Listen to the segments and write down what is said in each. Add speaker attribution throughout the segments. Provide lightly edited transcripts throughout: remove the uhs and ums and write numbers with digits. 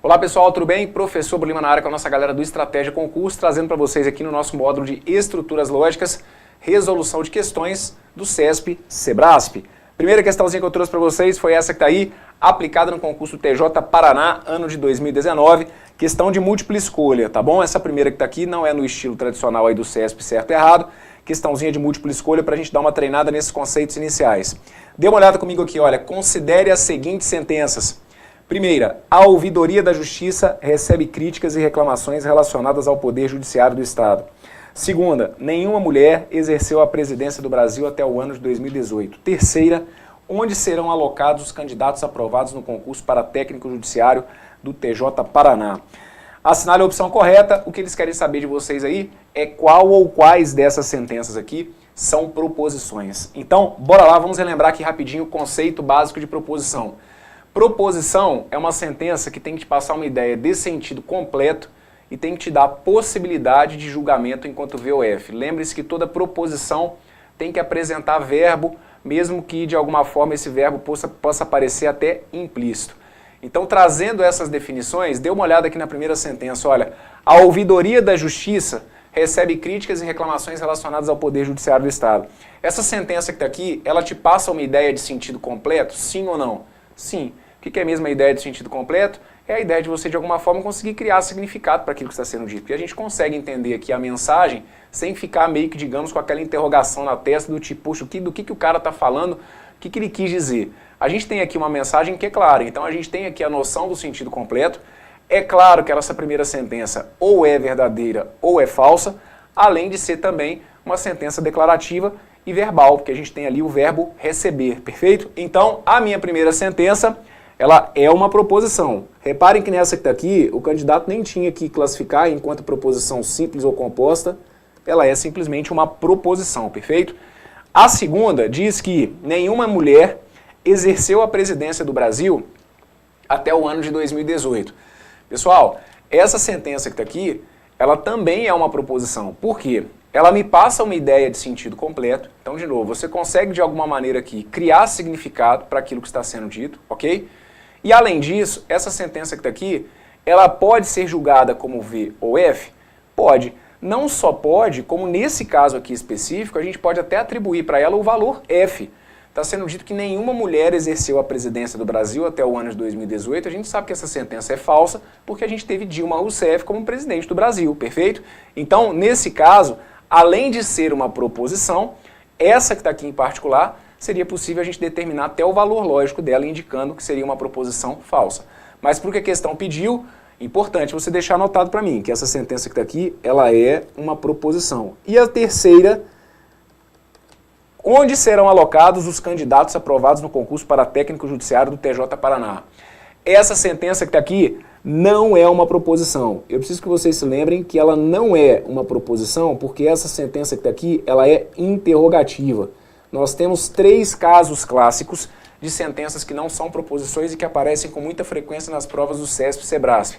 Speaker 1: Olá pessoal, tudo bem? Professor Bolima na área com a nossa galera do Estratégia Concurso, trazendo para vocês aqui no nosso módulo de Estruturas Lógicas, resolução de questões do CESP-Sebrasp. Primeira questãozinha que eu trouxe para vocês foi essa que está aí, aplicada no concurso TJ Paraná, ano de 2019, questão de múltipla escolha, tá bom? Essa primeira que está aqui não é no estilo tradicional aí do CESP certo e errado, questãozinha de múltipla escolha para a gente dar uma treinada nesses conceitos iniciais. Dê uma olhada comigo aqui, olha, considere as seguintes sentenças. Primeira, a ouvidoria da Justiça recebe críticas e reclamações relacionadas ao Poder Judiciário do Estado. Segunda, nenhuma mulher exerceu a presidência do Brasil até o ano de 2018. Terceira, onde serão alocados os candidatos aprovados no concurso para técnico judiciário do TJ Paraná. Assinale a opção correta, o que eles querem saber de vocês aí é qual ou quais dessas sentenças aqui são proposições. Então, bora lá, vamos relembrar aqui rapidinho o conceito básico de proposição. Proposição é uma sentença que tem que te passar uma ideia de sentido completo e tem que te dar possibilidade de julgamento enquanto VOF. Lembre-se que toda proposição tem que apresentar verbo, mesmo que de alguma forma esse verbo possa parecer até implícito. Então, trazendo essas definições, dê uma olhada aqui na primeira sentença. Olha, a ouvidoria da Justiça recebe críticas e reclamações relacionadas ao Poder Judiciário do Estado. Essa sentença que está aqui, ela te passa uma ideia de sentido completo? Sim ou não? Sim. O que é mesmo a ideia de sentido completo? É a ideia de você, de alguma forma, conseguir criar significado para aquilo que está sendo dito. Porque a gente consegue entender aqui a mensagem sem ficar meio que, digamos, com aquela interrogação na testa do tipo, poxa, do que o cara está falando, o que ele quis dizer. A gente tem aqui uma mensagem que é clara, então a gente tem aqui a noção do sentido completo. É claro que essa primeira sentença ou é verdadeira ou é falsa, além de ser também uma sentença declarativa e verbal, porque a gente tem ali o verbo receber, perfeito? Então, a minha primeira sentença, ela é uma proposição. Reparem que nessa que está aqui, o candidato nem tinha que classificar enquanto proposição simples ou composta, ela é simplesmente uma proposição, perfeito? A segunda diz que nenhuma mulher exerceu a presidência do Brasil até o ano de 2018. Pessoal, essa sentença que está aqui, ela também é uma proposição. Por quê? Ela me passa uma ideia de sentido completo. Então, de novo, você consegue de alguma maneira aqui criar significado para aquilo que está sendo dito, ok? E além disso, essa sentença que está aqui, ela pode ser julgada como V ou F? Pode. Não só pode, como nesse caso aqui específico, a gente pode até atribuir para ela o valor F. Está sendo dito que nenhuma mulher exerceu a presidência do Brasil até o ano de 2018. A gente sabe que essa sentença é falsa, porque a gente teve Dilma Rousseff como presidente do Brasil, perfeito? Então, nesse caso, além de ser uma proposição, essa que está aqui em particular, seria possível a gente determinar até o valor lógico dela, indicando que seria uma proposição falsa. Mas porque a questão pediu, importante você deixar anotado para mim, que essa sentença que está aqui, ela é uma proposição. E a terceira, onde serão alocados os candidatos aprovados no concurso para técnico judiciário do TJ Paraná? Essa sentença que está aqui não é uma proposição. Eu preciso que vocês se lembrem que ela não é uma proposição, porque essa sentença que está aqui, ela é interrogativa. Nós temos 3 casos clássicos de sentenças que não são proposições e que aparecem com muita frequência nas provas do CESP-Sebrasp.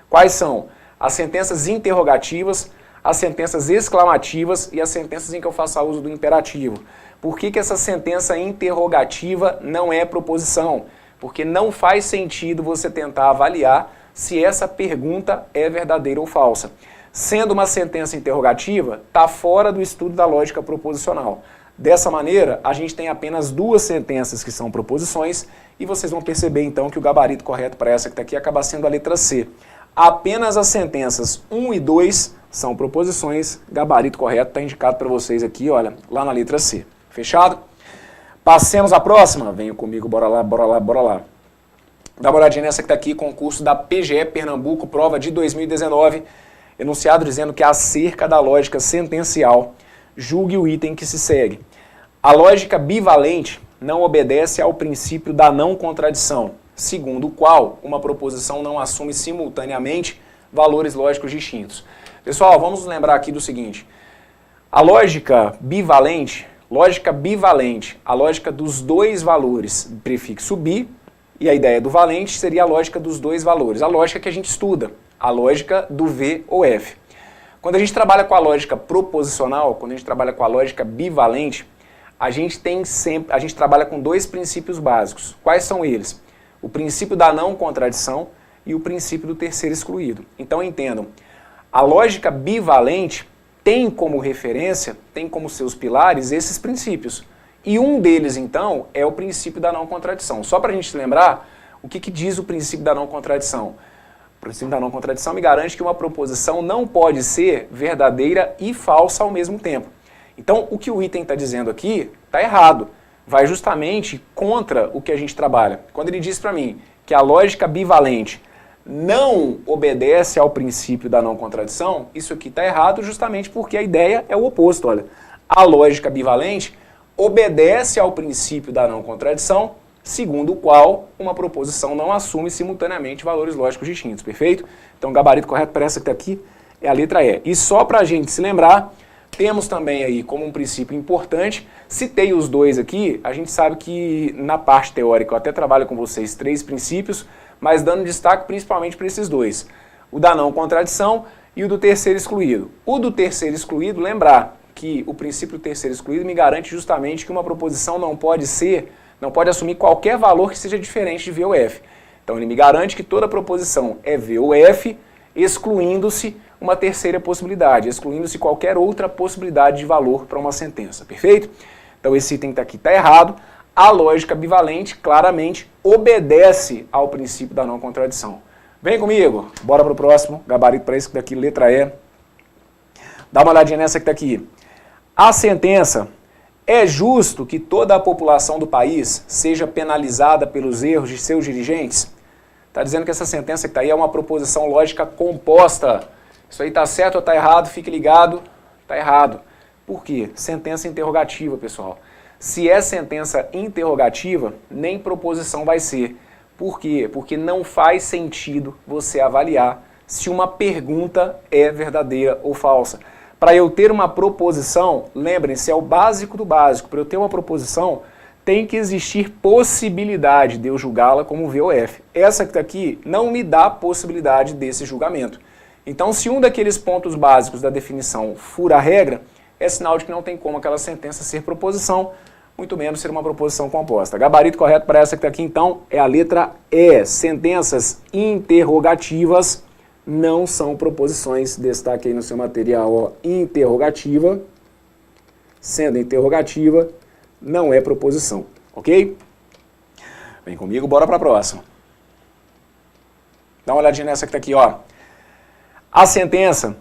Speaker 1: Quais são? As sentenças interrogativas, as sentenças exclamativas e as sentenças em que eu faço uso do imperativo. Por que essa sentença interrogativa não é proposição? Porque não faz sentido você tentar avaliar se essa pergunta é verdadeira ou falsa. Sendo uma sentença interrogativa, está fora do estudo da lógica proposicional. Dessa maneira, a gente tem apenas 2 sentenças que são proposições e vocês vão perceber então que o gabarito correto para essa que está aqui acaba sendo a letra C. Apenas as sentenças 1 e 2 são proposições, gabarito correto está indicado para vocês aqui, olha, lá na letra C. Fechado? Passemos à próxima? Venham comigo, bora lá, bora lá, bora lá. Dá uma olhadinha nessa que está aqui, concurso da PGE Pernambuco, prova de 2019, enunciado dizendo que acerca da lógica sentencial, julgue o item que se segue. A lógica bivalente não obedece ao princípio da não contradição, segundo o qual uma proposição não assume simultaneamente valores lógicos distintos. Pessoal, vamos lembrar aqui do seguinte, a lógica bivalente, a lógica dos 2 valores, prefixo bi, e a ideia do valente seria a lógica dos 2 valores, a lógica que a gente estuda, a lógica do V ou F. Quando a gente trabalha com a lógica proposicional, quando a gente trabalha com a lógica bivalente, a gente trabalha com 2 princípios básicos. Quais são eles? O princípio da não contradição e o princípio do terceiro excluído. Então entendam, a lógica bivalente tem como referência, tem como seus pilares esses princípios. E um deles, então, é o princípio da não contradição. Só para a gente lembrar, o que diz o princípio da não contradição? O princípio da não contradição me garante que uma proposição não pode ser verdadeira e falsa ao mesmo tempo. Então, o que o item está dizendo aqui está errado. Vai justamente contra o que a gente trabalha. Quando ele diz para mim que a lógica bivalente não obedece ao princípio da não contradição, isso aqui está errado justamente porque a ideia é o oposto. Olha, a lógica bivalente obedece ao princípio da não contradição, segundo o qual uma proposição não assume simultaneamente valores lógicos distintos, perfeito? Então o gabarito correto para essa que está aqui é a letra E. E só para a gente se lembrar, temos também aí como um princípio importante, citei os dois aqui, a gente sabe que na parte teórica eu até trabalho com vocês 3 princípios, mas dando destaque principalmente para esses dois, o da não contradição e o do terceiro excluído. O do terceiro excluído, lembrar que o princípio do terceiro excluído me garante justamente que uma proposição não pode assumir qualquer valor que seja diferente de V ou F. Então ele me garante que toda proposição é V ou F, excluindo-se uma terceira possibilidade, excluindo-se qualquer outra possibilidade de valor para uma sentença, perfeito? Então esse item aqui está errado. A lógica bivalente claramente obedece ao princípio da não contradição. Vem comigo, bora para o próximo, gabarito para isso que daqui, letra E. Dá uma olhadinha nessa que está aqui. A sentença: é justo que toda a população do país seja penalizada pelos erros de seus dirigentes? Está dizendo que essa sentença que está aí é uma proposição lógica composta. Isso aí está certo ou está errado? Fique ligado, está errado. Por quê? Sentença interrogativa, pessoal. Se é sentença interrogativa, nem proposição vai ser. Por quê? Porque não faz sentido você avaliar se uma pergunta é verdadeira ou falsa. Para eu ter uma proposição, lembrem-se, é o básico do básico. Para eu ter uma proposição, tem que existir possibilidade de eu julgá-la como V ou F. Essa que está aqui não me dá possibilidade desse julgamento. Então, se um daqueles pontos básicos da definição fura a regra, é sinal de que não tem como aquela sentença ser proposição, muito menos ser uma proposição composta. Gabarito correto para essa que está aqui, então, é a letra E. Sentenças interrogativas não são proposições. Destaque aí no seu material, ó, interrogativa, sendo interrogativa, não é proposição, ok? Vem comigo, bora para a próxima. Dá uma olhadinha nessa que está aqui, ó. A sentença: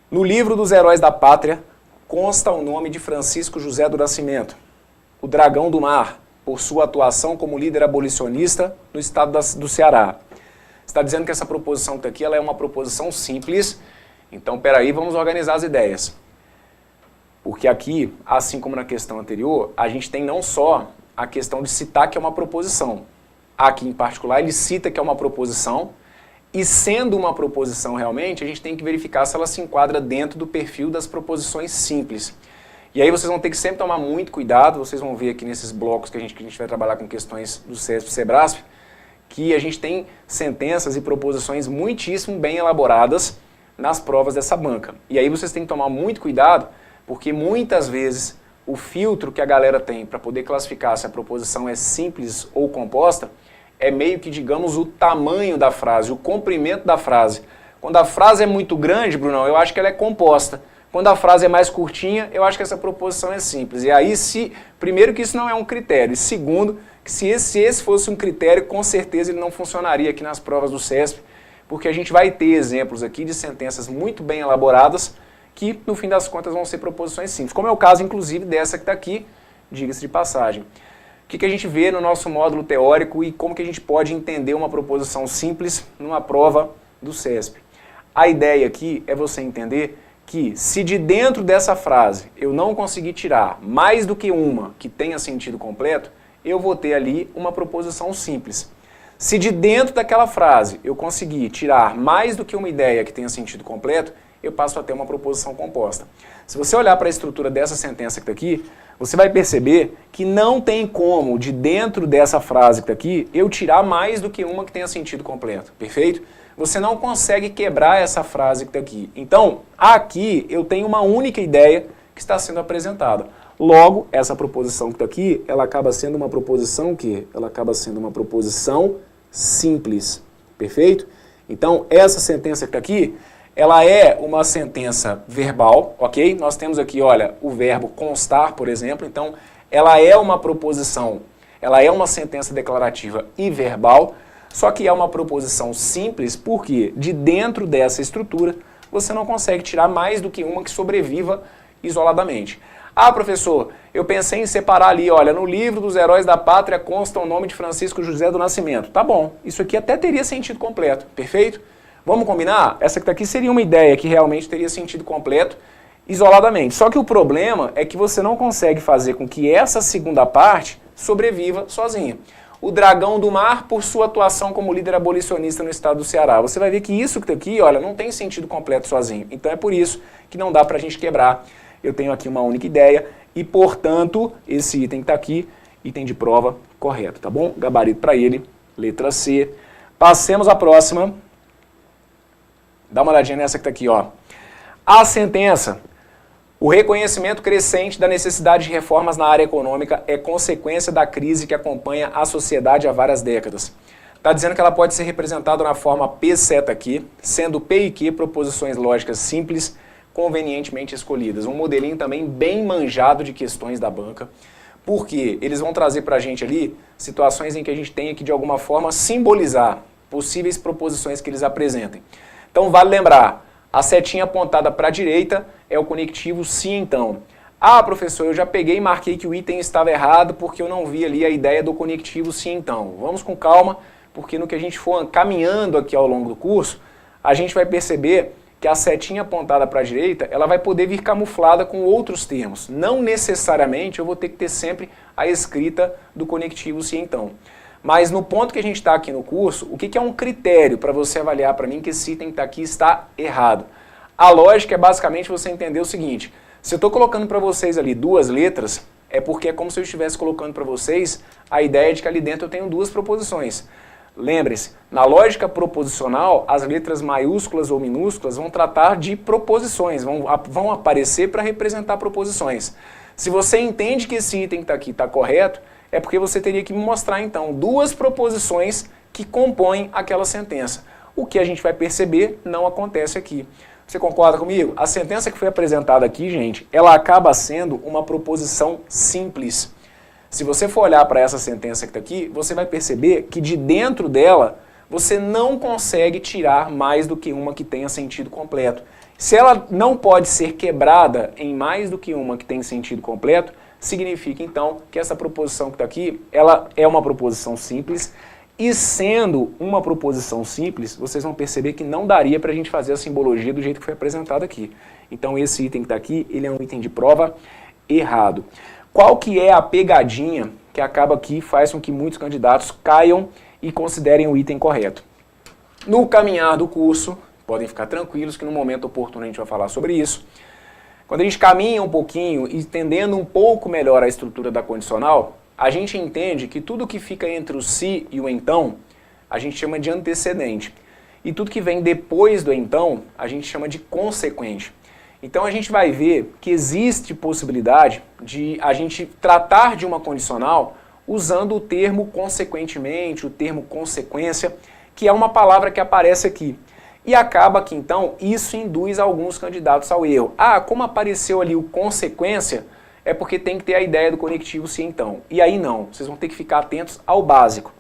Speaker 1: no livro dos heróis da pátria consta o nome de Francisco José do Nascimento, o Dragão do Mar, por sua atuação como líder abolicionista no estado do Ceará. Está dizendo que essa proposição que está aqui ela é uma proposição simples. Então, peraí, vamos organizar as ideias. Porque aqui, assim como na questão anterior, a gente tem não só a questão de citar que é uma proposição. Aqui, em particular, ele cita que é uma proposição, e sendo uma proposição realmente, a gente tem que verificar se ela se enquadra dentro do perfil das proposições simples. E aí vocês vão ter que sempre tomar muito cuidado, vocês vão ver aqui nesses blocos que a gente vai trabalhar com questões do CESP e SEBRASP, que a gente tem sentenças e proposições muitíssimo bem elaboradas nas provas dessa banca. E aí vocês têm que tomar muito cuidado, porque muitas vezes o filtro que a galera tem para poder classificar se a proposição é simples ou composta é meio que, digamos, o tamanho da frase, o comprimento da frase. Quando a frase é muito grande, Brunão, eu acho que ela é composta. Quando a frase é mais curtinha, eu acho que essa proposição é simples. E aí, primeiro que isso não é um critério, e segundo, que se esse fosse um critério, com certeza ele não funcionaria aqui nas provas do CESP, porque a gente vai ter exemplos aqui de sentenças muito bem elaboradas que, no fim das contas, vão ser proposições simples, como é o caso, inclusive, dessa que está aqui, diga-se de passagem. O que a gente vê no nosso módulo teórico e como que a gente pode entender uma proposição simples numa prova do CESP? A ideia aqui é você entender que se de dentro dessa frase eu não conseguir tirar mais do que uma que tenha sentido completo, eu vou ter ali uma proposição simples. Se de dentro daquela frase eu conseguir tirar mais do que uma ideia que tenha sentido completo, eu passo a ter uma proposição composta. Se você olhar para a estrutura dessa sentença que está aqui, você vai perceber que não tem como, de dentro dessa frase que está aqui, eu tirar mais do que uma que tenha sentido completo, perfeito? Você não consegue quebrar essa frase que está aqui. Então, aqui eu tenho uma única ideia que está sendo apresentada. Logo, essa proposição que está aqui, ela acaba sendo uma proposição que? Ela acaba sendo uma proposição simples, perfeito? Então, essa sentença que está aqui, ela é uma sentença verbal, ok? Nós temos aqui, olha, o verbo constar, por exemplo, então, ela é uma proposição, ela é uma sentença declarativa e verbal, só que é uma proposição simples, porque de dentro dessa estrutura, você não consegue tirar mais do que uma que sobreviva isoladamente. Ah, professor, eu pensei em separar ali, olha, no livro dos Heróis da Pátria consta o nome de Francisco José do Nascimento. Tá bom, isso aqui até teria sentido completo, perfeito? Vamos combinar? Essa que tá aqui seria uma ideia que realmente teria sentido completo isoladamente. Só que o problema é que você não consegue fazer com que essa segunda parte sobreviva sozinha. O Dragão do Mar, por sua atuação como líder abolicionista no estado do Ceará. Você vai ver que isso que tá aqui, olha, não tem sentido completo sozinho. Então é por isso que não dá pra gente quebrar. Eu tenho aqui uma única ideia e, portanto, esse item que está aqui, item de prova correto, tá bom? Gabarito para ele, letra C. Passemos à próxima. Dá uma olhadinha nessa que está aqui, ó. A sentença. O reconhecimento crescente da necessidade de reformas na área econômica é consequência da crise que acompanha a sociedade há várias décadas. Está dizendo que ela pode ser representada na forma P seta aqui, sendo P e Q proposições lógicas simples, convenientemente escolhidas. Um modelinho também bem manjado de questões da banca, porque eles vão trazer para a gente ali situações em que a gente tenha que, de alguma forma, simbolizar possíveis proposições que eles apresentem. Então, vale lembrar, a setinha apontada para a direita é o conectivo se então. Ah, professor, eu já peguei e marquei que o item estava errado porque eu não vi ali a ideia do conectivo se então. Vamos com calma, porque no que a gente for caminhando aqui ao longo do curso, a gente vai perceber que a setinha apontada para a direita, ela vai poder vir camuflada com outros termos. Não necessariamente eu vou ter que ter sempre a escrita do conectivo se então. Mas no ponto que a gente está aqui no curso, o que é um critério para você avaliar para mim que esse item que está aqui está errado? A lógica é basicamente você entender o seguinte, se eu estou colocando para vocês ali duas letras, é porque é como se eu estivesse colocando para vocês a ideia de que ali dentro eu tenho duas proposições. Lembre-se, na lógica proposicional, as letras maiúsculas ou minúsculas vão tratar de proposições, vão aparecer para representar proposições. Se você entende que esse item que está aqui está correto, é porque você teria que me mostrar então duas proposições que compõem aquela sentença. O que a gente vai perceber não acontece aqui. Você concorda comigo? A sentença que foi apresentada aqui, gente, ela acaba sendo uma proposição simples. Se você for olhar para essa sentença que está aqui, você vai perceber que de dentro dela você não consegue tirar mais do que uma que tenha sentido completo. Se ela não pode ser quebrada em mais do que uma que tem sentido completo, significa então que essa proposição que está aqui, ela é uma proposição simples, e sendo uma proposição simples, vocês vão perceber que não daria para a gente fazer a simbologia do jeito que foi apresentado aqui. Então esse item que está aqui, ele é um item de prova errado. Qual que é a pegadinha que acaba aqui e faz com que muitos candidatos caiam e considerem o item correto? No caminhar do curso, podem ficar tranquilos que no momento oportuno a gente vai falar sobre isso. Quando a gente caminha um pouquinho, entendendo um pouco melhor a estrutura da condicional, a gente entende que tudo que fica entre o se e o então, a gente chama de antecedente. E tudo que vem depois do então, a gente chama de consequente. Então a gente vai ver que existe possibilidade de a gente tratar de uma condicional usando o termo consequentemente, o termo consequência, que é uma palavra que aparece aqui. E acaba que então isso induz alguns candidatos ao erro. Ah, como apareceu ali o consequência, é porque tem que ter a ideia do conectivo se então. E aí não, vocês vão ter que ficar atentos ao básico.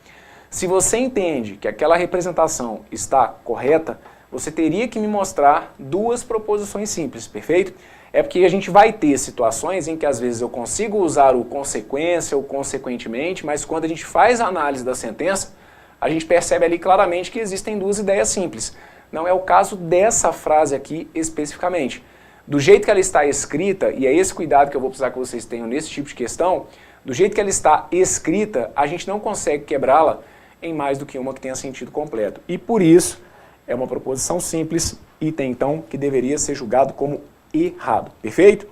Speaker 1: Se você entende que aquela representação está correta, você teria que me mostrar duas proposições simples, perfeito? É porque a gente vai ter situações em que às vezes eu consigo usar o consequência ou consequentemente, mas quando a gente faz a análise da sentença, a gente percebe ali claramente que existem duas ideias simples. Não é o caso dessa frase aqui especificamente. Do jeito que ela está escrita, e é esse cuidado que eu vou precisar que vocês tenham nesse tipo de questão, do jeito que ela está escrita, a gente não consegue quebrá-la em mais do que uma que tenha sentido completo. E por isso, é uma proposição simples, item então que deveria ser julgado como errado. Perfeito?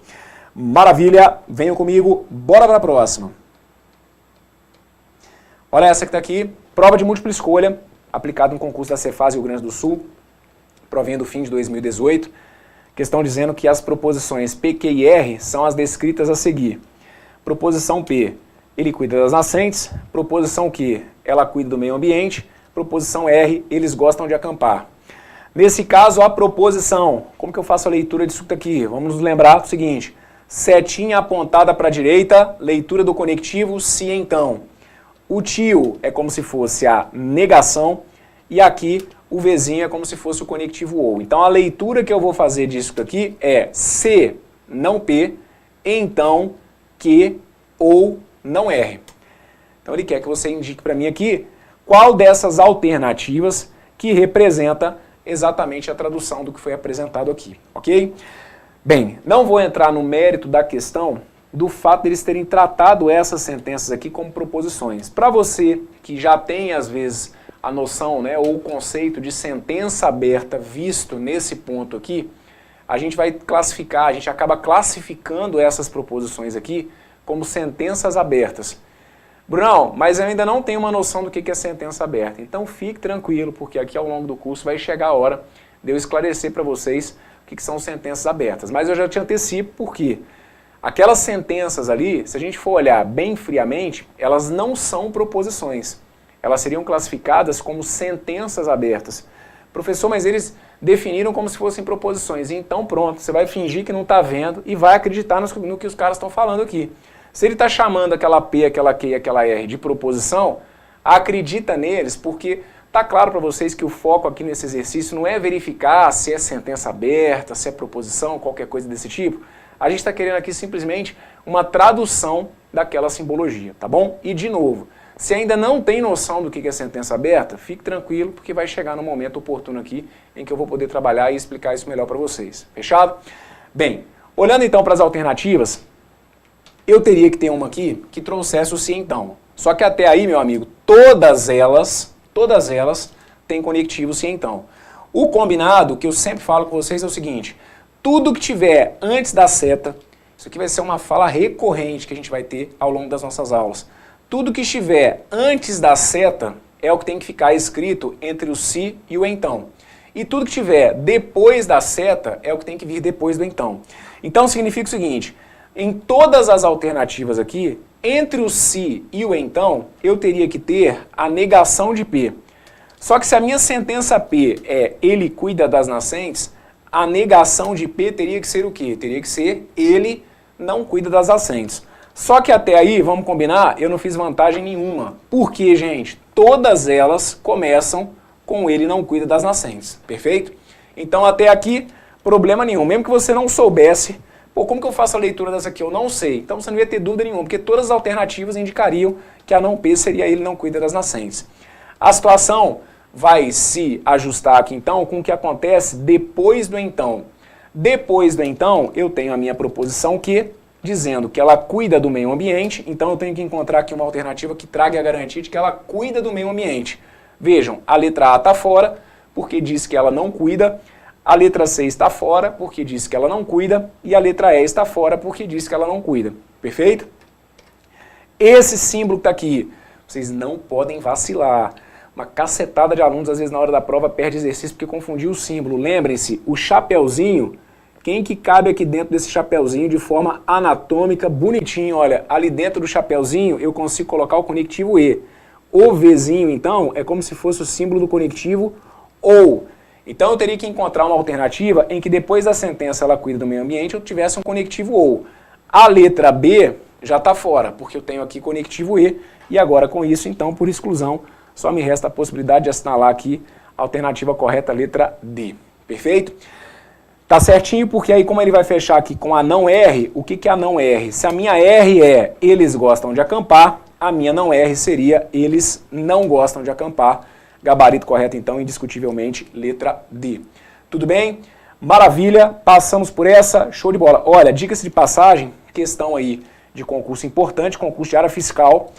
Speaker 1: Maravilha! Venham comigo, bora para a próxima. Olha essa que está aqui, prova de múltipla escolha, aplicada no concurso da Cefaz Rio Grande do Sul, provinha do fim de 2018. Questão dizendo que as proposições P, Q e R são as descritas a seguir. Proposição P, ele cuida das nascentes. Proposição Q, ela cuida do meio ambiente. Proposição R, eles gostam de acampar. Nesse caso, a proposição, como que eu faço a leitura disso aqui? Vamos nos lembrar do seguinte, setinha apontada para a direita, leitura do conectivo, se então. O tio é como se fosse a negação e aqui o Vzinho é como se fosse o conectivo ou. Então a leitura que eu vou fazer disso aqui é se, não P, então, que ou não R. Então ele quer que você indique para mim aqui qual dessas alternativas que representa exatamente a tradução do que foi apresentado aqui, ok? Bem, não vou entrar no mérito da questão do fato de eles terem tratado essas sentenças aqui como proposições. Para você que já tem, às vezes, a noção, né, ou o conceito de sentença aberta visto nesse ponto aqui, a gente vai classificar, a gente acaba classificando essas proposições aqui como sentenças abertas. Brunão, mas eu ainda não tenho uma noção do que é sentença aberta. Então fique tranquilo, porque aqui ao longo do curso vai chegar a hora de eu esclarecer para vocês o que são sentenças abertas. Mas eu já te antecipo porque aquelas sentenças ali, se a gente for olhar bem friamente, elas não são proposições. Elas seriam classificadas como sentenças abertas. Professor, mas eles definiram como se fossem proposições. Então pronto, você vai fingir que não está vendo e vai acreditar no que os caras estão falando aqui. Se ele está chamando aquela P, aquela Q e aquela R de proposição, acredita neles, porque está claro para vocês que o foco aqui nesse exercício não é verificar se é sentença aberta, se é proposição, qualquer coisa desse tipo. A gente está querendo aqui simplesmente uma tradução daquela simbologia, tá bom? E de novo, se ainda não tem noção do que é sentença aberta, fique tranquilo, porque vai chegar no momento oportuno aqui em que eu vou poder trabalhar e explicar isso melhor para vocês. Fechado? Bem, olhando então para as alternativas, eu teria que ter uma aqui que trouxesse o se então. Só que até aí, meu amigo, todas elas têm conectivo se então. O combinado, que eu sempre falo com vocês, é o seguinte, tudo que tiver antes da seta, isso aqui vai ser uma fala recorrente que a gente vai ter ao longo das nossas aulas. Tudo que estiver antes da seta é o que tem que ficar escrito entre o se e o então. E tudo que tiver depois da seta é o que tem que vir depois do então. Então significa o seguinte, em todas as alternativas aqui, entre o se e o então, eu teria que ter a negação de P. Só que se a minha sentença P é ele cuida das nascentes, a negação de P teria que ser o quê? Teria que ser ele não cuida das nascentes. Só que até aí, vamos combinar, eu não fiz vantagem nenhuma. Por quê, gente? Todas elas começam com ele não cuida das nascentes. Perfeito? Então até aqui, problema nenhum. Mesmo que você não soubesse, pô, como que eu faço a leitura dessa aqui? Eu não sei. Então você não ia ter dúvida nenhuma, porque todas as alternativas indicariam que a não P seria ele não cuida das nascentes. A situação vai se ajustar aqui então com o que acontece depois do então. Depois do então, eu tenho a minha proposição Q, dizendo que ela cuida do meio ambiente, então eu tenho que encontrar aqui uma alternativa que traga a garantia de que ela cuida do meio ambiente. Vejam, a letra A está fora, porque diz que ela não cuida, a letra C está fora, porque diz que ela não cuida, e a letra E está fora, porque diz que ela não cuida. Perfeito? Esse símbolo que está aqui, vocês não podem vacilar. Uma cacetada de alunos, às vezes, na hora da prova, perde exercício porque confundiu o símbolo. Lembrem-se, o chapeuzinho, quem que cabe aqui dentro desse chapeuzinho de forma anatômica, bonitinho? Olha, ali dentro do chapeuzinho eu consigo colocar o conectivo E. O Vzinho, então, é como se fosse o símbolo do conectivo OU. Então eu teria que encontrar uma alternativa em que depois da sentença ela cuida do meio ambiente, eu tivesse um conectivo OU. A letra B já está fora, porque eu tenho aqui conectivo E, e agora com isso, então, por exclusão, só me resta a possibilidade de assinalar aqui a alternativa correta, letra D. Perfeito? Tá certinho, porque aí como ele vai fechar aqui com a não R, o que é a não R? Se a minha R é eles gostam de acampar, a minha não R seria eles não gostam de acampar. Gabarito correto, então, indiscutivelmente, letra D. Tudo bem? Maravilha, passamos por essa, show de bola. Olha, dicas de passagem, questão aí de concurso importante, concurso de área fiscal,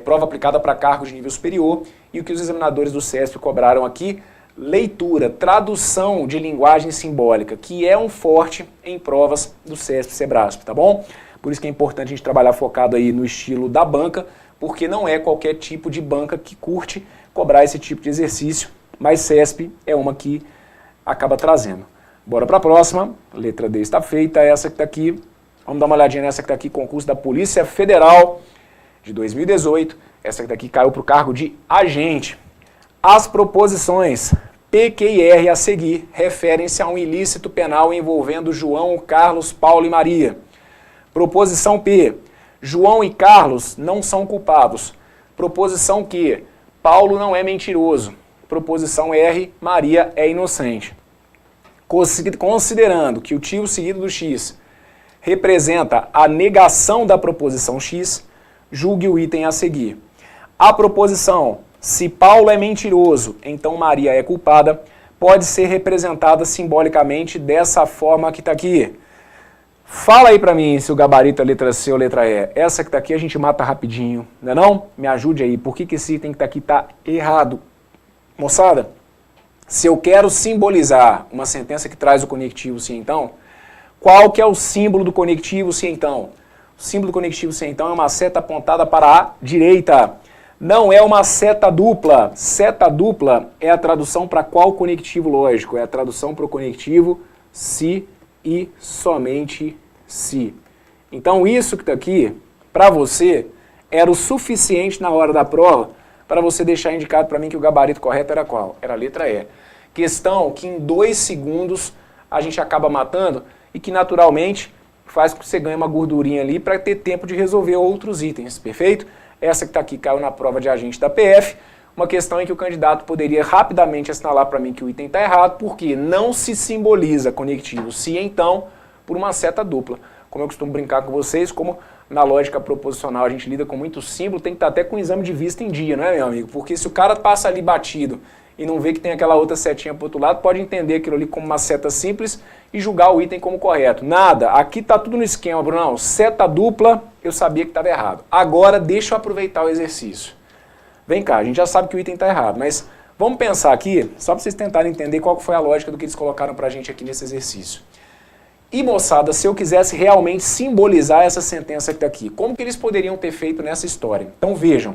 Speaker 1: prova aplicada para cargos de nível superior, e o que os examinadores do CESP cobraram aqui, leitura, tradução de linguagem simbólica, que é um forte em provas do CESP e Sebrasp, tá bom? Por isso que é importante a gente trabalhar focado aí no estilo da banca, porque não é qualquer tipo de banca que curte cobrar esse tipo de exercício, mas CESP é uma que acaba trazendo. Bora para a próxima, letra D está feita, essa que está aqui, vamos dar uma olhadinha nessa que está aqui, concurso da Polícia Federal de 2018, essa que está aqui caiu para o cargo de agente. As proposições P, Q e R a seguir referem-se a um ilícito penal envolvendo João, Carlos, Paulo e Maria. Proposição P. João e Carlos não são culpados. Proposição Q. Paulo não é mentiroso. Proposição R. Maria é inocente. Considerando que o tio seguido do X representa a negação da proposição X, julgue o item a seguir. A proposição, se Paulo é mentiroso, então Maria é culpada, pode ser representada simbolicamente dessa forma que está aqui. Fala aí pra mim se o gabarito é letra C ou letra E. Essa que tá aqui a gente mata rapidinho, não é não? Me ajude aí. Por que esse item que tá aqui tá errado? Moçada, se eu quero simbolizar uma sentença que traz o conectivo sim então, qual que é o símbolo do conectivo sim então? O símbolo do conectivo sim então é uma seta apontada para a direita. Não é uma seta dupla. Seta dupla é a tradução para qual conectivo lógico? É a tradução para o conectivo se e somente se. Então isso que está aqui, para você, era o suficiente na hora da prova para você deixar indicado para mim que o gabarito correto era qual? Era a letra E. Questão que em 2 segundos a gente acaba matando e que naturalmente faz com que você ganhe uma gordurinha ali para ter tempo de resolver outros itens, perfeito? Essa que está aqui caiu na prova de agente da PF, uma questão em que o candidato poderia rapidamente assinalar para mim que o item está errado, porque não se simboliza conectivo se então por uma seta dupla. Como eu costumo brincar com vocês, como na lógica proposicional a gente lida com muito símbolo, tem que estar até com o exame de vista em dia, não é, meu amigo? Porque se o cara passa ali batido e não vê que tem aquela outra setinha para o outro lado, pode entender aquilo ali como uma seta simples e julgar o item como correto. Nada, aqui está tudo no esquema, Brunão. Seta dupla, eu sabia que estava errado. Agora deixa eu aproveitar o exercício. Vem cá, a gente já sabe que o item está errado, mas vamos pensar aqui, só para vocês tentarem entender qual foi a lógica do que eles colocaram para a gente aqui nesse exercício. E, moçada, se eu quisesse realmente simbolizar essa sentença que está aqui, como que eles poderiam ter feito nessa história? Então vejam,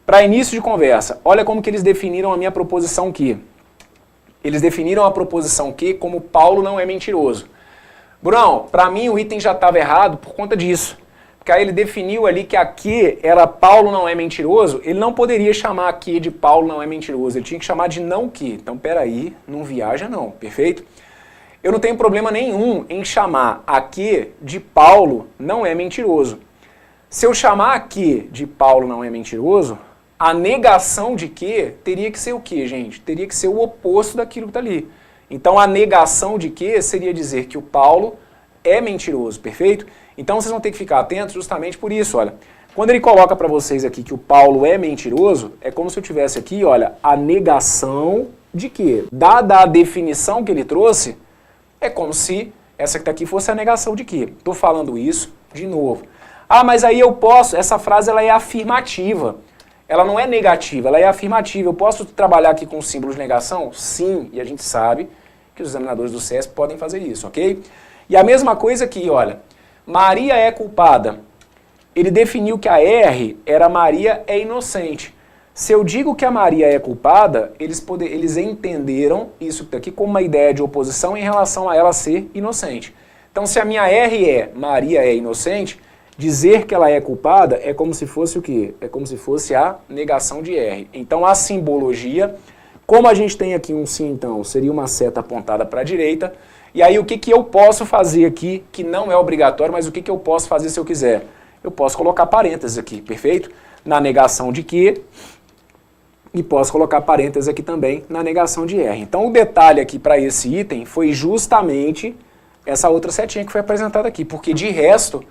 Speaker 1: para início de conversa, olha como que eles definiram a minha proposição Q. Eles definiram a proposição Q como Paulo não é mentiroso. Brunão, para mim o item já estava errado por conta disso. Porque aí ele definiu ali que aqui era Paulo não é mentiroso, ele não poderia chamar aqui de Paulo não é mentiroso, ele tinha que chamar de não que. Então, peraí, não viaja não, perfeito? Eu não tenho problema nenhum em chamar aqui de Paulo não é mentiroso. Se eu chamar aqui de Paulo não é mentiroso, a negação de que teria que ser o quê, gente? Teria que ser o oposto daquilo que está ali. Então, a negação de que seria dizer que o Paulo é mentiroso, perfeito? Então vocês vão ter que ficar atentos justamente por isso, olha. Quando ele coloca para vocês aqui que o Paulo é mentiroso, é como se eu tivesse aqui, olha, a negação de que, dada a definição que ele trouxe, é como se essa que está aqui fosse a negação de que. Estou falando isso de novo. Ah, mas aí eu posso, essa frase ela é afirmativa. Ela não é negativa, ela é afirmativa. Eu posso trabalhar aqui com o símbolo de negação? Sim, e a gente sabe que os examinadores do CESP podem fazer isso, ok? E a mesma coisa aqui, olha. Maria é culpada. Ele definiu que a R era Maria é inocente. Se eu digo que a Maria é culpada, eles entenderam isso aqui como uma ideia de oposição em relação a ela ser inocente. Então, se a minha R é Maria é inocente, dizer que ela é culpada é como se fosse o quê? É como se fosse a negação de R. Então, a simbologia, como a gente tem aqui um sim, então, seria uma seta apontada para a direita. E aí, o que eu posso fazer aqui, que não é obrigatório, mas o que eu posso fazer se eu quiser? Eu posso colocar parênteses aqui, perfeito? Na negação de que, e posso colocar parênteses aqui também na negação de R. Então, o detalhe aqui para esse item foi justamente essa outra setinha que foi apresentada aqui, porque de resto,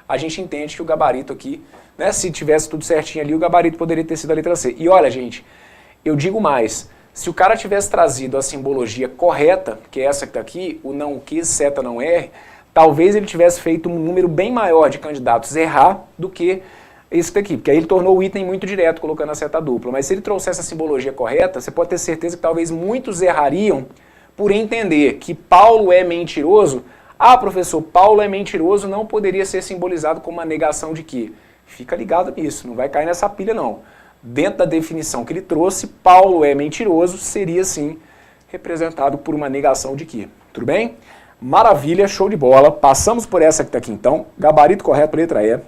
Speaker 1: a gente entende que o gabarito aqui, né, se tivesse tudo certinho ali, o gabarito poderia ter sido a letra C. E olha, gente, eu digo mais. Se o cara tivesse trazido a simbologia correta, que é essa que está aqui, o não que, seta não R, talvez ele tivesse feito um número bem maior de candidatos errar do que esse daqui, porque aí ele tornou o item muito direto, colocando a seta dupla. Mas se ele trouxesse a simbologia correta, você pode ter certeza que talvez muitos errariam por entender que Paulo é mentiroso. Ah, professor, Paulo é mentiroso não poderia ser simbolizado como uma negação de que. Fica ligado nisso, não vai cair nessa pilha não. Dentro da definição que ele trouxe, Paulo é mentiroso, seria sim representado por uma negação de que. Tudo bem? Maravilha, show de bola. Passamos por essa que está aqui então. Gabarito correto, letra E.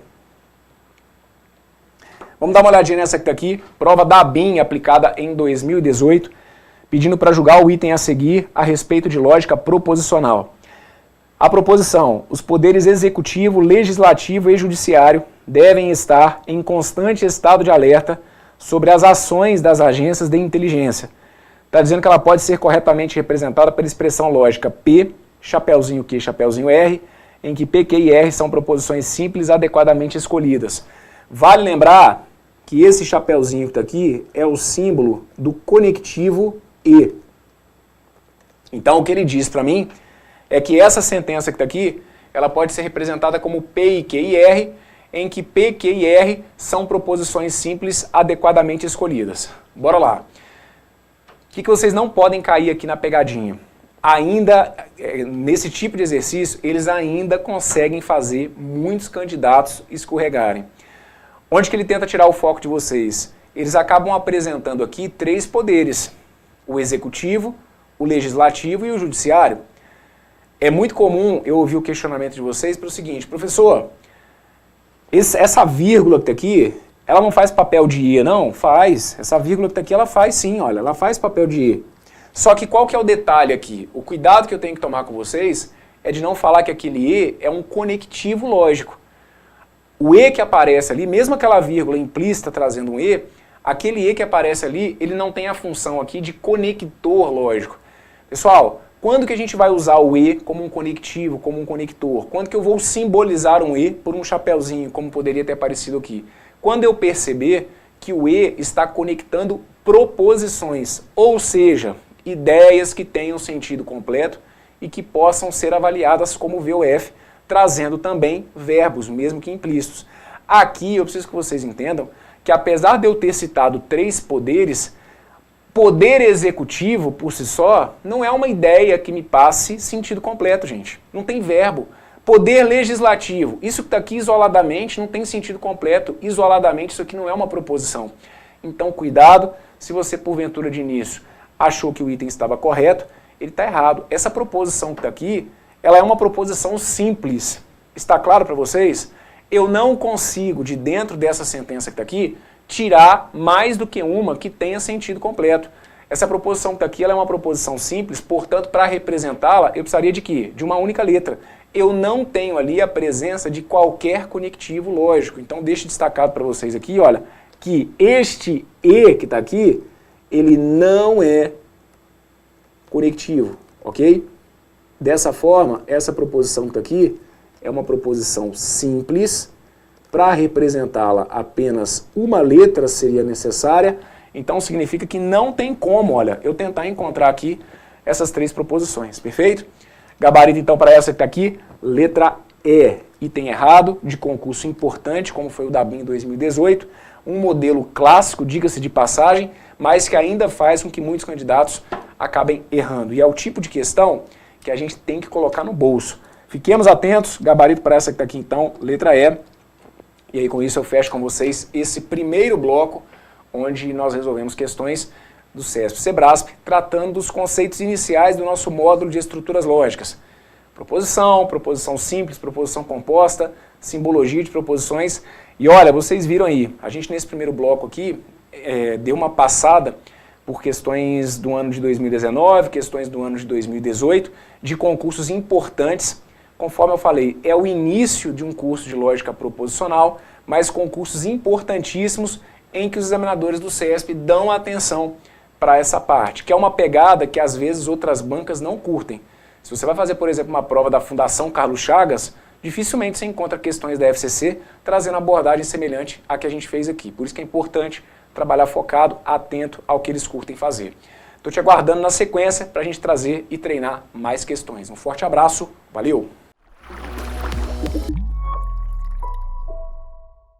Speaker 1: Vamos dar uma olhadinha nessa que está aqui, prova da ABIN aplicada em 2018, pedindo para julgar o item a seguir a respeito de lógica proposicional. A proposição: os poderes executivo, legislativo e judiciário devem estar em constante estado de alerta sobre as ações das agências de inteligência. Está dizendo que ela pode ser corretamente representada pela expressão lógica P, chapeuzinho Q, chapeuzinho R, em que P, Q e R são proposições simples adequadamente escolhidas. Vale lembrar que esse chapeuzinho que está aqui é o símbolo do conectivo E. Então o que ele diz para mim é que essa sentença que está aqui, ela pode ser representada como P, Q e R, em que P, Q e R são proposições simples adequadamente escolhidas. Bora lá. O que vocês não podem cair aqui na pegadinha? Ainda, nesse tipo de exercício, eles ainda conseguem fazer muitos candidatos escorregarem. Onde que ele tenta tirar o foco de vocês? Eles acabam apresentando aqui 3 poderes: o executivo, o legislativo e o judiciário. É muito comum eu ouvir o questionamento de vocês para o seguinte: professor, essa vírgula que está aqui, ela não faz papel de E, não? Faz. Essa vírgula que está aqui, ela faz sim, olha, ela faz papel de E. Só que qual que é o detalhe aqui? O cuidado que eu tenho que tomar com vocês é de não falar que aquele E é um conectivo lógico. O E que aparece ali, mesmo aquela vírgula implícita trazendo um E, aquele E que aparece ali, ele não tem a função aqui de conector lógico. Pessoal, quando que a gente vai usar o E como um conectivo, como um conector? Quando que eu vou simbolizar um E por um chapeuzinho, como poderia ter aparecido aqui? Quando eu perceber que o E está conectando proposições, ou seja, ideias que tenham sentido completo e que possam ser avaliadas como VOF, trazendo também verbos, mesmo que implícitos. Aqui eu preciso que vocês entendam que apesar de eu ter citado 3 poderes, poder executivo por si só não é uma ideia que me passe sentido completo, gente. Não tem verbo. Poder legislativo, isso que está aqui isoladamente não tem sentido completo. Isoladamente isso aqui não é uma proposição. Então cuidado, se você porventura de início achou que o item estava correto, ele está errado. Essa proposição que está aqui, ela é uma proposição simples. Está claro para vocês? Eu não consigo, de dentro dessa sentença que está aqui, tirar mais do que uma que tenha sentido completo. Essa proposição que está aqui, ela é uma proposição simples, portanto, para representá-la, eu precisaria de quê? De uma única letra. Eu não tenho ali a presença de qualquer conectivo lógico. Então, deixo destacado para vocês aqui, olha, que este E que está aqui, ele não é conectivo, ok? Dessa forma, essa proposição que está aqui é uma proposição simples. Para representá-la, apenas uma letra seria necessária. Então significa que não tem como, olha, eu tentar encontrar aqui essas 3 proposições, perfeito? Gabarito então para essa que está aqui, letra E. Item errado, de concurso importante, como foi o da ABIN em 2018. Um modelo clássico, diga-se de passagem, mas que ainda faz com que muitos candidatos acabem errando. E é o tipo de questão que a gente tem que colocar no bolso. Fiquemos atentos, gabarito para essa que está aqui então, letra E. E aí com isso eu fecho com vocês esse primeiro bloco, onde nós resolvemos questões do CESP-SEBRASP, tratando dos conceitos iniciais do nosso módulo de estruturas lógicas. Proposição, proposição simples, proposição composta, simbologia de proposições. E olha, vocês viram aí, a gente nesse primeiro bloco aqui deu uma passada por questões do ano de 2019, questões do ano de 2018, de concursos importantes. Conforme eu falei, é o início de um curso de lógica proposicional, mas concursos importantíssimos em que os examinadores do CESP dão atenção para essa parte, que é uma pegada que às vezes outras bancas não curtem. Se você vai fazer, por exemplo, uma prova da Fundação Carlos Chagas, dificilmente você encontra questões da FCC trazendo abordagem semelhante à que a gente fez aqui. Por isso que é importante trabalhar focado, atento ao que eles curtem fazer. Estou te aguardando na sequência para a gente trazer e treinar mais questões. Um forte abraço, valeu!